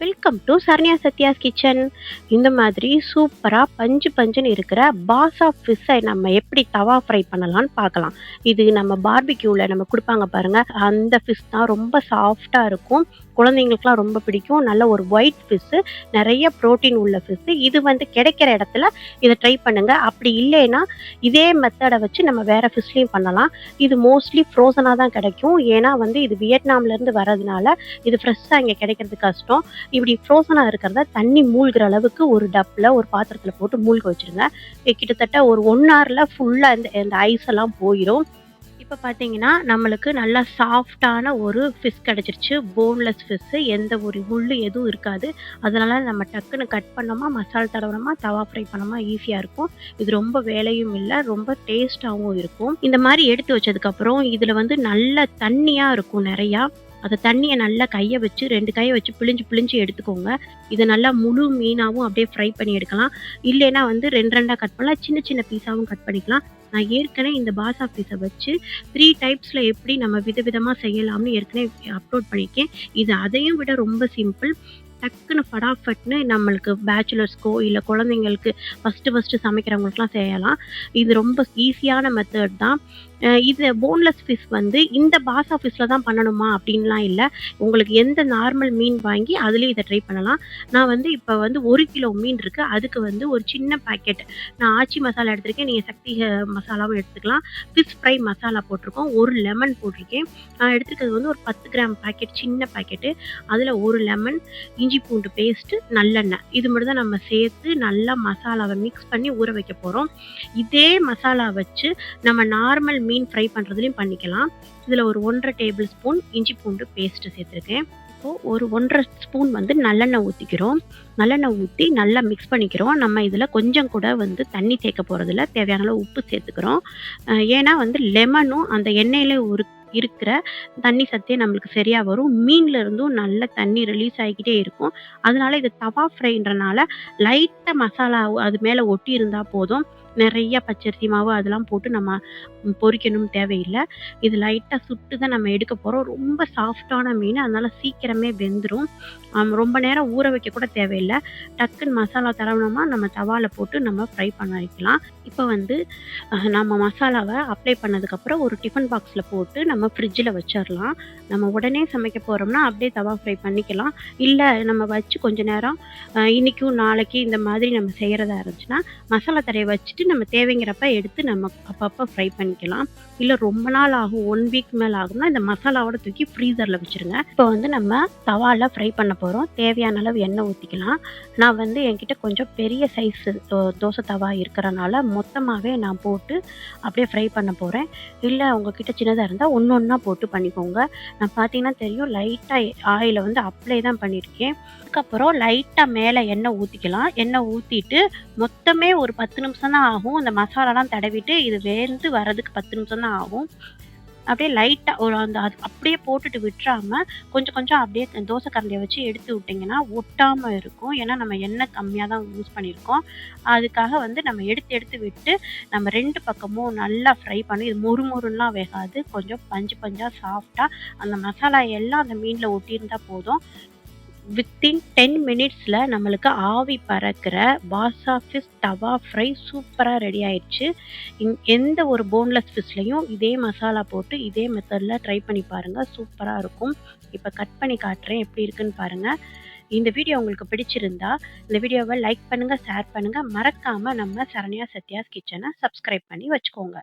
Welcome to Saranya Sathya's kitchen. இந்த மாதிரி சூப்பரா பஞ்சு பஞ்சுன்னு இருக்கிற பாஸ் ஆஃப் ஃபிஷ்ஷை நம்ம எப்படி தவா ஃப்ரை பண்ணலாம்னு பார்க்கலாம். இது நம்ம பார்பிக்யூவில் நம்ம கொடுப்பாங்க பாருங்க, அந்த ஃபிஷ் தான் ரொம்ப சாஃப்டாக இருக்கும். குழந்தைங்களுக்குலாம் ரொம்ப பிடிக்கும். நல்ல ஒரு ஒயிட் ஃபிஷ்ஷு, நிறைய ப்ரோட்டீன் உள்ள ஃபிஷ்ஷு. இது வந்து கிடைக்கிற இடத்துல இதை ட்ரை பண்ணுங்க. அப்படி இல்லைன்னா இதே மெத்தடை வச்சு நம்ம வேற ஃபிஷ்லையும் பண்ணலாம். இது மோஸ்ட்லி ஃப்ரோசனாக தான் கிடைக்கும். ஏன்னா வந்து இது வியட்நாம்லேருந்து வர்றதுனால இது ஃப்ரெஷ்ஷாக இங்கே கிடைக்கிறது கஷ்டம். இப்படி ஃப்ரோசனாக இருக்கிறத தண்ணி மூழ்கிற அளவுக்கு ஒரு டப்பில் ஒரு பாத்திரத்தில் போட்டு மூழ்க வச்சுருங்க. கிட்டத்தட்ட ஒரு 1 ஹவரில் ஃபுல்லாக இந்த ஐஸ் எல்லாம் போயிடும். இப்போ பார்த்தீங்கன்னா நம்மளுக்கு நல்லா சாஃப்டான ஒரு ஃபிஷ் கிடச்சிருச்சு. போன்லெஸ் ஃபிஷ்ஷு, எந்த ஒரு முள் எதுவும் இருக்காது. அதனால நம்ம டக்குன்னு கட் பண்ணோமா, மசாலா தடவினோமா, தவா ஃப்ரை பண்ணோமா ஈஸியாக இருக்கும். இது ரொம்ப வேலையும் இல்லை, ரொம்ப டேஸ்ட்டாகவும் இருக்கும். இந்த மாதிரி எடுத்து வச்சதுக்கப்புறம் இதில் வந்து நல்ல தண்ணியாக இருக்கும் நிறையா. அந்த தண்ணியை நல்லா கையை வச்சு 2 கையை வச்சு பிழிஞ்சு எடுத்துக்கோங்க. இதை நல்லா முழு மீனாகவும் அப்படியே ஃப்ரை பண்ணி எடுக்கலாம். இல்லைன்னா வந்து 2 கட் பண்ணலாம், சின்ன சின்ன பீஸாகவும் கட் பண்ணிக்கலாம். நான் ஏற்கனவே இந்த பாசா பீஸை வச்சு 3 டைப்ஸில் எப்படி நம்ம விதவிதமாக செய்யலாம்னு ஏற்கனவே அப்லோட் பண்ணியிருக்கேன். இது அதையும் விட ரொம்ப சிம்பிள். டக்குன்னு ஃபடாஃபட்னு நம்மளுக்கு பேச்சுலர்ஸ்க்கோ இல்லை குழந்தைங்களுக்கு ஃபஸ்ட்டு சமைக்கிறவங்களுக்குலாம் செய்யலாம். இது ரொம்ப ஈஸியான மெத்தட் தான். இது போன்லெஸ் ஃபிஷ் வந்து இந்த பாசா ஃபிஷ்ல தான் பண்ணணுமா அப்படின்லாம் இல்லை. உங்களுக்கு எந்த நார்மல் மீன் வாங்கி அதுலேயே இதை ட்ரை பண்ணலாம். நான் வந்து இப்போ வந்து 1 கிலோ மீன் இருக்குது. அதுக்கு வந்து ஒரு சின்ன பாக்கெட் நான் ஆச்சி மசாலா எடுத்திருக்கேன். நீங்கள் சக்தி மசாலாவும் எடுத்துக்கலாம். ஃபிஷ் ஃப்ரை மசாலா போட்டிருக்கோம். 1 லெமன் போட்டிருக்கேன். நான் எடுத்துருக்கிறது வந்து ஒரு 10 கிராம் பாக்கெட், சின்ன பாக்கெட்டு. அதில் 1 லெமன், இஞ்சி பூண்டு பேஸ்ட்டு, நல்லெண்ணெய், இது மட்டும் தான் நம்ம சேர்த்து நல்லா மசாலாவை மிக்ஸ் பண்ணி ஊற வைக்க போகிறோம். இதே மசாலா வச்சு நம்ம நார்மல் மீன் ஃப்ரை பண்ணுறதுலையும் பண்ணிக்கலாம். இதில் ஒரு 1½ டேபிள் ஸ்பூன் இஞ்சி பூண்டு பேஸ்ட்டு சேர்த்துருக்கேன். இப்போது ஒரு 1½ ஸ்பூன் வந்து நல்லெண்ணெய் ஊற்றிக்கிறோம். நல்லெண்ணெய் ஊற்றி நல்லா மிக்ஸ் பண்ணிக்கிறோம். நம்ம இதில் கொஞ்சம் கூட வந்து தண்ணி சேர்க்க போகிறதில்ல, தேவையான அளவு உப்பு சேர்த்துக்கிறோம். ஏன்னா வந்து லெமனும் அந்த எண்ணெயில இருக்கிற தண்ணி சத்தே நம்மளுக்கு சரியாக வரும். மீன்ல இருந்தும் நல்ல தண்ணி ரிலீஸ் ஆகிக்கிட்டே இருக்கும். அதனால இது தவா ஃப்ரைன்றனால லைட்டாக மசாலா அது மேலே ஒட்டி இருந்தால் போதும். நிறைய பச்சரிசி மாவு அதெல்லாம் போட்டு நம்ம பொரிக்கணும்னு தேவையில்லை. இது லைட்டாக சுட்டு தான் நம்ம எடுக்க போகிறோம். ரொம்ப சாஃப்டான மீன், அதனால சீக்கிரமே வெந்துடும். ரொம்ப நேரம் ஊற வைக்க கூட தேவையில்லை. டக்குன்னு மசாலா தடவினோமா நம்ம தவாவில் போட்டு நம்ம ஃப்ரை பண்ண வைக்கலாம். இப்போ வந்து நம்ம மசாலாவை அப்ளை பண்ணதுக்கப்புறம் ஒரு டிஃபன் பாக்ஸில் போட்டு நம்ம ஃப்ரிட்ஜில் வச்சிடலாம். நம்ம உடனே சமைக்க போகிறோம்னா அப்படியே தவா ஃப்ரை பண்ணிக்கலாம். இல்லை நம்ம வச்சு கொஞ்ச நேரம் இன்றைக்கும் நாளைக்கு இந்த மாதிரி நம்ம செய்கிறதா இருந்துச்சுன்னா மசாலா தரையை வச்சுட்டு நம்ம தேவைங்கிறப்ப எடுத்து நம்ம அப்பப்போ ஃப்ரை பண்ணிக்கலாம். இல்லை ரொம்ப நாள் ஆகும், 1 வீக் மேலே ஆகும்னா இந்த மசாலாவோட தூக்கி ஃப்ரீசரில் வச்சுருங்க. இப்போ வந்து நம்ம தவாவில் ஃப்ரை பண்ண போகிறோம். தேவையான அளவு எண்ணெய் ஊற்றிக்கலாம். நான் வந்து என்கிட்ட கொஞ்சம் பெரிய சைஸ் தோசை தவா இருக்கிறனால மொத்தமாகவே நான் போட்டு அப்படியே ஃப்ரை பண்ண போகிறேன். இல்லை உங்ககிட்ட சின்னதாக இருந்தால் ஒன்று போட்டு பண்ணிக்கோங்க. நான் பார்த்தீங்கன்னா தெரியும், லைட்டாக ஆயிலை வந்து அப்ளை தான் பண்ணியிருக்கேன். அதுக்கப்புறம் லைட்டாக மேலே எண்ணெய் ஊற்றிக்கலாம். எண்ணெய் ஊற்றிட்டு மொத்தமே ஒரு 10 நிமிஷம் தான் ஆகும். அந்த மசாலாலாம் தடவிட்டு இது வெந்து வரதுக்கு 10 நிமிஷம் தான் ஆகும். அப்படியே லைட்டாக ஒரு அது அப்படியே போட்டுட்டு விட்டுறாம கொஞ்சம் அப்படியே தோசை கரண்டியை வச்சு எடுத்து விட்டிங்கன்னா ஒட்டாமல் இருக்கும். ஏன்னா நம்ம எண்ணெய் கம்மியாக தான் யூஸ் பண்ணியிருக்கோம். அதுக்காக வந்து நம்ம எடுத்து விட்டு நம்ம 2 பக்கமும் நல்லா ஃப்ரை பண்ணி, இது மொறுமொறுலாம் வேகாது, கொஞ்சம் பஞ்சாக சாஃப்டாக அந்த மசாலா எல்லாம் அந்த மீனில் ஒட்டியிருந்தா போதும். வித்தின் 10 மினிட்ஸில் நம்மளுக்கு ஆவி பறக்கிற பாசா ஃபிஷ் தவா ஃப்ரை சூப்பராக ரெடி ஆயிடுச்சு. எந்த ஒரு போன்லெஸ் ஃபிஷ்லையும் இதே மசாலா போட்டு இதே மெத்தடில் ட்ரை பண்ணி பாருங்கள், சூப்பராக இருக்கும். இப்போ கட் பண்ணி காட்டுறேன் எப்படி இருக்குன்னு பாருங்கள். இந்த வீடியோ உங்களுக்கு பிடிச்சிருந்தா இந்த வீடியோவை லைக் பண்ணுங்கள், ஷேர் பண்ணுங்கள். மறக்காமல் நம்ம சரண்யா சத்யாஸ் கிச்சனை சப்ஸ்கிரைப் பண்ணி வச்சுக்கோங்க.